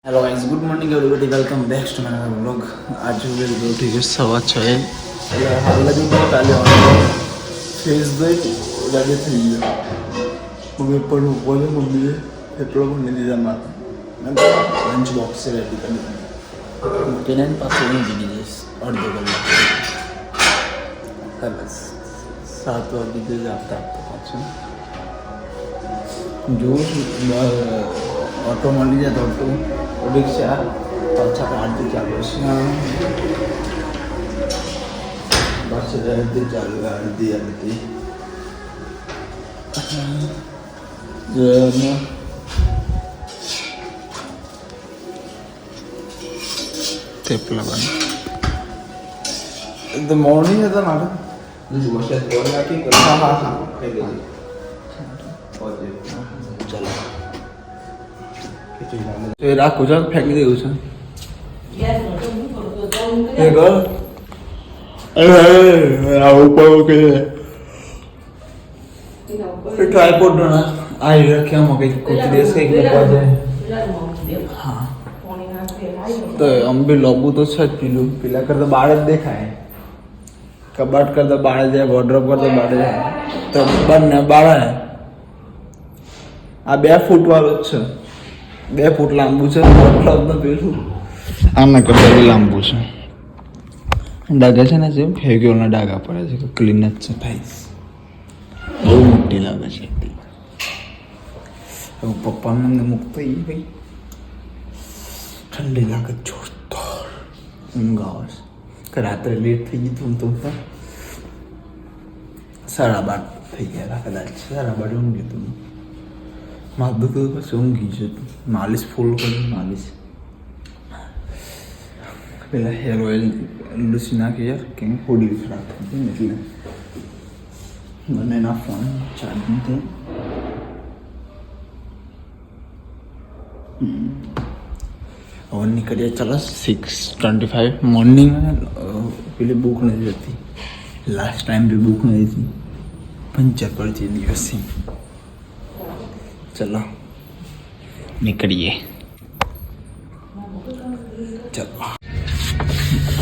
Hello guys, good morning everybody, welcome back to my vlog. आज वेल उठी गयो 6:15 એટલે હાલ લગી ગયો કાલે ફેસ ધોઈ રેડી થઈ ગયો. મમ્મી પણ બોલે મમ્મીએ એટલો પણ નહીં દીધા માથા મેં લંચ બોક્સ રેડી કરી દીધું મૂકીને પાછું ઊંઘી જઈશ અડધો કલાક. બસ 7 વાગી જઈ આપતા પાછું જો ऑटो मळी जात ऑटो रिक्षा पाछा आरती चालू बस आरती चालू आरती आरती तेपला बन द मॉर्निंग था ना हाँ हाँ हाँ चलो એ રાખું છે ફેંકી દેવું છે એ કર આવું પડવું કે ટ્રાયપોડ ના આ રખ્યામાં કંઈક કોઈ દિવસ કંઈક લખવા જાય. હા તો આમ બી લોબુ તો છે જ પીલું પેલા કરતા બાળ જ દેખાય, કબાટ કરતા બાળ જાય, વોર્ડરોબ કરતા બાળ જાય, તો બંને બાળ. આ 2 ફૂટ વાળું જ છે, 2 ફૂટ લાંબુ છે. પેલું આના કરતા બી લાંબુ છે. ડાઘા છે ને જેમ ફેગ્યોના ડાઘા પડે છે, ક્લીન જ છે ભાઈ, બહુ મોટી લાગે છે. પપ્પાને મૂકતો એ ભાઈ ઠંડી લાગે જોરદાર, ઊંઘ આવે છે. રાત્રે લેટ થઈ ગયું તું તો 12:30 થઈ ગયા કદાચ, 12:30 ઊંઘી તું. માથું દુખતું પછી ઊંઘી છે. માલિશ ફૂલ કરી માલિશ. પેલા હેર ઓઇલ લૂસી નાખી યાર, કેમ હોડી ખરાબ થઈ ને એટલે મને એના ફોન ચાર્જિંગ થઈ. હવે નીકળીએ ચાલો 6:25 મોર્નિંગ. પેલી બુક નથી જતી, લાસ્ટ ટાઈમ બી બુક નથી હતી, પંચર પડતી દિવસથી. चलो निकलिए, चलो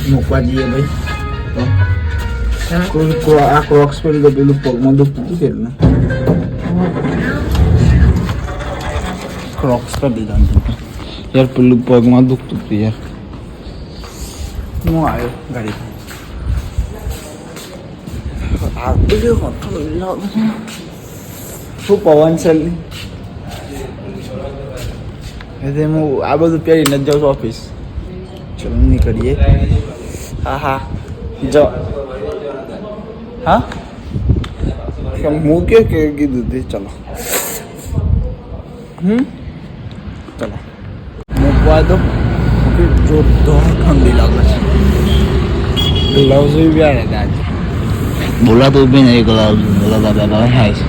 મૂકવા જઈએ ભાઈ. તો આ ક્રોક્સ પહેરી તો પેલું પગમાં દુખતું હતું એટલે ક્રોક્સ કરી દીધા યાર. પેલું પગમાં દુખતું હતું યાર. હું આવ્યો ગાડી શું પવન ચાલી. એટલે હું આ બધું પહેરીને જ જાઉં છું ઓફિસ. ચલો નીકળીએ. હા હા જો હા હું કે કીધું તે. ચલો ચલો મૂકવા દો. જોરદાર ઠંડી લાગે છે. ગ્લવ્સ બી આવે આજે બોલાતું બી નહીં. ગ્લવ્સ બોલાતા દાદા થાય છે.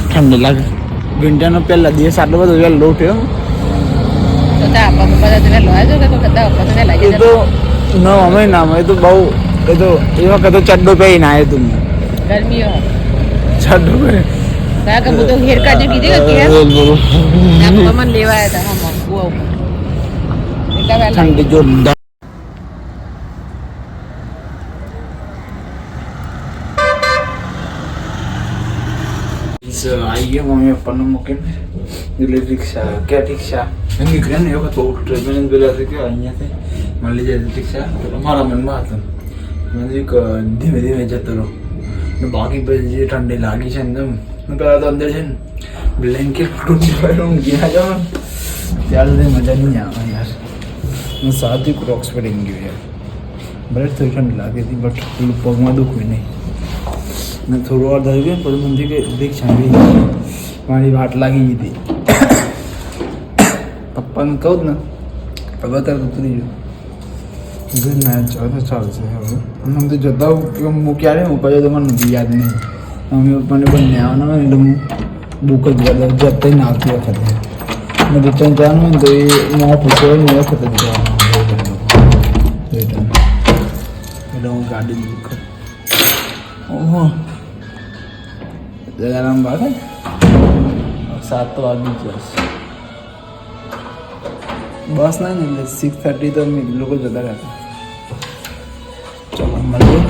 ઠંડી લાગે. ઘંટાનો પહેલા દિવસ આટલો બધો વહેલો ઉઠ્યો. અમે ના એ તો બહુ એ તો એ વખત તો ચડ્ડો પહેરીને આવ્યો તું. ચડ્ડો ઠંડી જોરદાર. આવી ગયા મમ્મી પપ્પાને મૂકીને એટલે રિક્ષા કે રિક્ષા નીકળ્યા ને એ વખત બહુ ટ્રેન પેલા કે અહીંયાથી મળી જાય રિક્ષા. મારા મનમાં હતું મને ધીમે ધીમે જતો રહો ને. બાકી પછી જે ઠંડી લાગી છે ને પેલા તો અંદર છે ને બ્લેન્કેટ ગયા જાઓ ને ત્યારે સુધી મજા નહીં આવે યાર. હું સાદી ક્રોક્સ પડી ગયો યાર. ભલે થોડી ઠંડી લાગી હતી બટ પેલું પગમાં દુખવું નહીં. ને થોડું વાર થઈ ગયું પછી મને કે રિક્ષા આવી મારી વાટ લાગી ગઈ હતી. પપ્પાને કહું જ ને પપ્પા અત્યારે ઉતરી ગયો ઘર ના જાવ તો ચાલશે. હવે અમે તો જતા મૂક્યા ને હું પછી તો મને નથી યાદ નહીં. મમ્મી પપ્પાને બંને આવવાના હોય એટલે હું બુક જ જતા ને આવતી વખતે ને રિટર્ન જવાનું હોય ને તો એ મોં પૂછે હોય ને એ વખતે જ જવાનું રિટર્ન. એટલે હું ગાડી બુક કરું. ઓહો જલારામ બાગ 7 વાગી જશે. બસ ના ને એટલે 6:30 તો અમે લોકો જતા રહેતા. ચલો મળીએ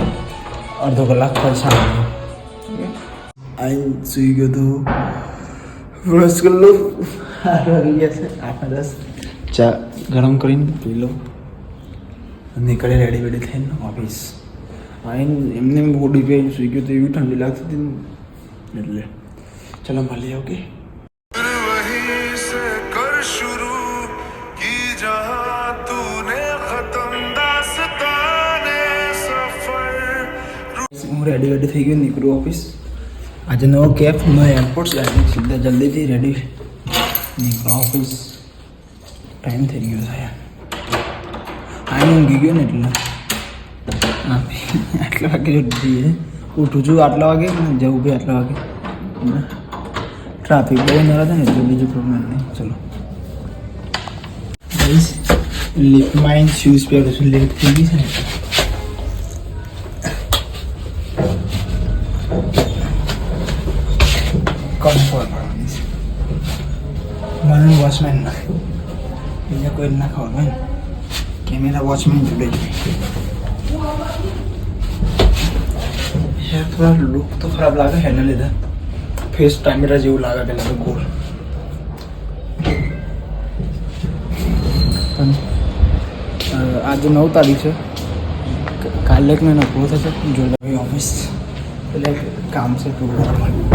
અડધો કલાક પછી. આઈ સુઈ ગયો તો બ્રશ કરી લો. 8 વાગી ગયા છે, 8:10. ચા ગરમ કરીને પી લો. નીકળે રેડી વેડી થઈને ઓફિસ. આઈને એમને બોડી પે સુઈ ગયો તો એવી ઠંડી લાગતી હતી એટલે ચલો મળીએ. ઓકે હું રેડી વેડી થઈ ગયો, નીકળું ઓફિસ. આજે નવો કેબ, નો એરપોર્ટ, સીધા જલ્દીથી રેડી નીકળો ઓફિસ. ટાઈમ થઈ ગયો છે યાર. આઈને ઊંઘી ગયો ને એટલે આટલા વાગે જઈએ. ઉઠું છું આટલા વાગે ને જવું બી આટલા વાગે. ટ્રાફિક બહુ ન રહે ને એટલે બીજું પ્રોબ્લેમ નહીં. ચલો લિફ્ટમાં શૂઝ પહેરું છું, લેટ થઈ ગઈ છે ને. કમ્ફર્ટ મને વોચમેન ના, બીજા કોઈ ના ખબર હોય ને. કેમેરા વોચમેન જોડે યાર થોડા લુક તો ખરાબ લાગે એના લીધે. ફેસ કેમેરા જેવું લાગે પેલા તો ગોળ. પણ આજે 9 તારીખ છે, કાલે એક મહિનો પૂરો થશે. જોડે ઓફિસ એટલે કામ છે પૂરું કરવાનું.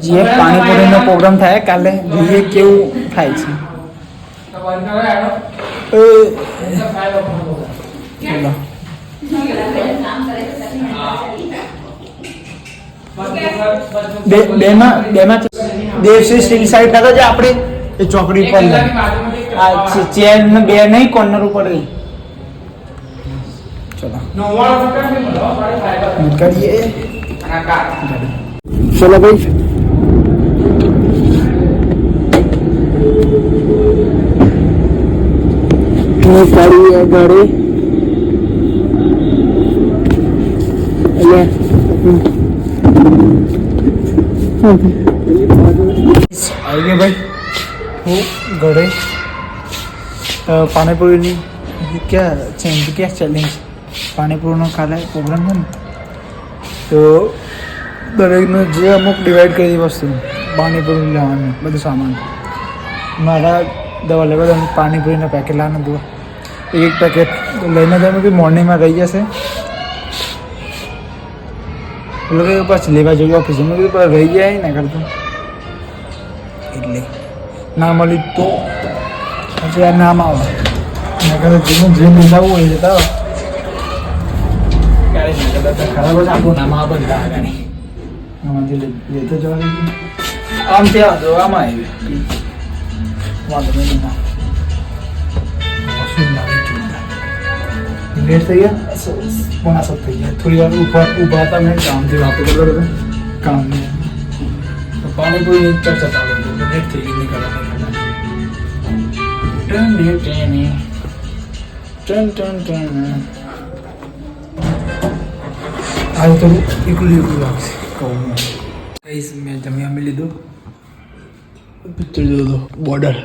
જે પાણીપુરીનો પ્રોગ્રામ થાય કાલે, જોઈએ કેવું થાય છે. બેમાં દેવશ્રી સ્ટીલ સાઈડ હતા જે આપણે એ ચોકડી પર ચેર ને બે નહીં કોર્નર ઉપર રહી. ચલો નીકળીએ. ચલો ભાઈ નીકળીએ ઘરે. આવી ગયો ભાઈ હું ઘરે. પાણીપુરીની ક્યાં ચેલેન્જ પાણીપુરીનો કાલે પ્રોગ્રામ છે ને, તો દરેકનું જે અમુક ડિવાઈડ કરી વસ્તુ પાણીપુરી લેવાનું બધું સામાન. મારા દવા લેવા પાણીપુરીના પેકેટ લાવવાનું હતું. એક પેકેટ લઈને તમે કે મોર્નિંગમાં રહી જશે એટલે કે પાછી લેવા જઈએ ઓફિસમાં. કીધું પણ રહી જાય ને કરતું એટલે ના મળી તો પછી આ નામ આવે જેનું જે મિલાવવું હોય જતા ક્યારે ખરાબ જ આપણું નામ આવે બધા આગળ આમાંથી લેતો જવા આમ ત્યાં જોવામાં આવ્યું વાંધો નહીં. લેટ થઈ ગયા, 5:30 થઈ ગયા. થોડી વાર ઊભા હતા મેં કામથી વાતો કરતો હતો કામની. પાણીપુરી ચર્ચા ચાલુ હતી, લેટ થઈ ગઈ નીકળવા. આજે તો એકલું લાગશે કહું. કઈશ મેં જમ્યા મેં લીધું, પિક્ચર જોતો બોર્ડર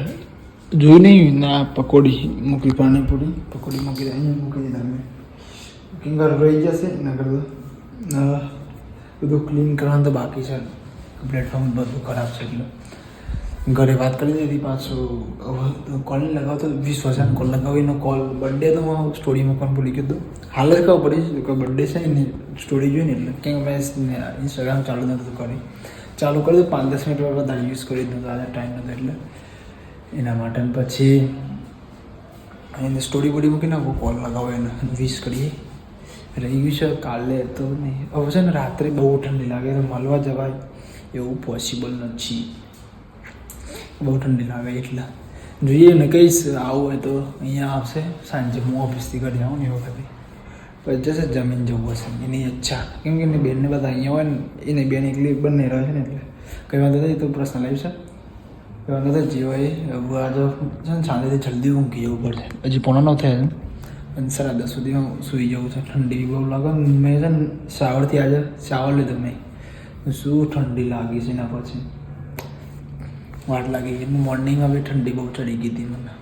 જોયું નહીં ના. પકોડી મૂકી, પાણીપુરી પકોડી મૂકી અહીંયા મૂકી દીધા મેં. બુકિંગ રહી જશે ના કરતો બધું ક્લીન કરવાનું તો બાકી છે. પ્લેટફોર્મ બધું ખરાબ છે એટલે ઘરે વાત કરી દીધી. પાછું કોલ લગાવતો 20,000 કોલ લગાવીનો કોલ બર્થડે તો હું સ્ટોરી મૂકવાનું ભૂલી ગયો. હાલ જ ખબર પડી કે બર્થડે છે ને સ્ટોરી જોઈને એટલે કેમ મેં ઇન્સ્ટાગ્રામ ચાલુ નહોતું કરી. ચાલુ કરી દઉં 5-10 મિનિટ વધારે યુઝ કરી દઉં, આજે ટાઈમ નહોતો એટલે એના માટે. પછી એને સ્ટોરી બોડી મૂકી નાખું, કોલ લગાવો એને વિશ કરીએ. રહી ગયું છે કાલે તો નહીં. હવે છે ને રાત્રે બહુ ઠંડી લાગે તો મળવા જવાય એવું પોસિબલ નથી. બહુ ઠંડી લાગે એટલે જોઈએ ને કહીશ આવું હોય તો અહીંયા આવશે. સાંજે હું ઓફિસથી ઘરે આવું ને એ વખતે પછી જશે જમીન જવું હશે એની ઈચ્છા. કેમ કે એની બેનને બધા અહીંયા હોય ને, એની બેન એકલી બંને રહે છે ને એટલે કંઈ વાંધો નહીં. તો પ્રશ્ન લાવી છે એને તો જીવાય હવે આ તો છે ને શાંતિથી જલ્દી ઊંઘી જવું પડશે. હજી પોણા 9 થયા છે અને 10:30 સુધીમાં સૂઈ જવું છે. ઠંડી બહુ લાગે ને. મેં છે ને શાવરથી આજે શાવર લીધો મેં. શું ઠંડી લાગી છે એના પછી વાટ લાગી ગઈ. મોર્નિંગમાં બી ઠંડી બહુ ચડી ગઈ હતી મને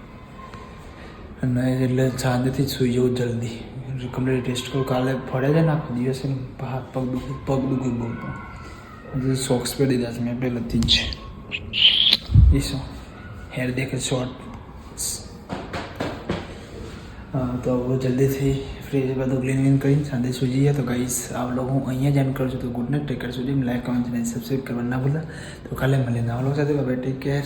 અને એટલે શાંતિથી જ સૂઈ જવું જલ્દી. કમ્પ્લીટ ટેસ્ટ કરું. કાલે ફળે છે ને આખો દિવસ હાથ પગ દુખે બહુ. સોક્સ પહેરી દીધા છે મેં પહેલેથી જ. એ શું હેર દેખે શોર્ટ. તો બહુ જલ્દીથી ફ્રી બધું ક્લીન કરીને સાંજે સૂઈ જઈએ. તો ગાઈસ આ વ્લોગ હું અહીંયા જ એન્ડ કરું છું. તો ગુડ નાઇટ, ટેક કેર. સુધી લાઈક, કમેન્ટ અને સબસ્ક્રાઈબ કરવા ના ભૂલા. તો કાલે મળીએ નવા વ્લોગ સાથે. Bye, take care.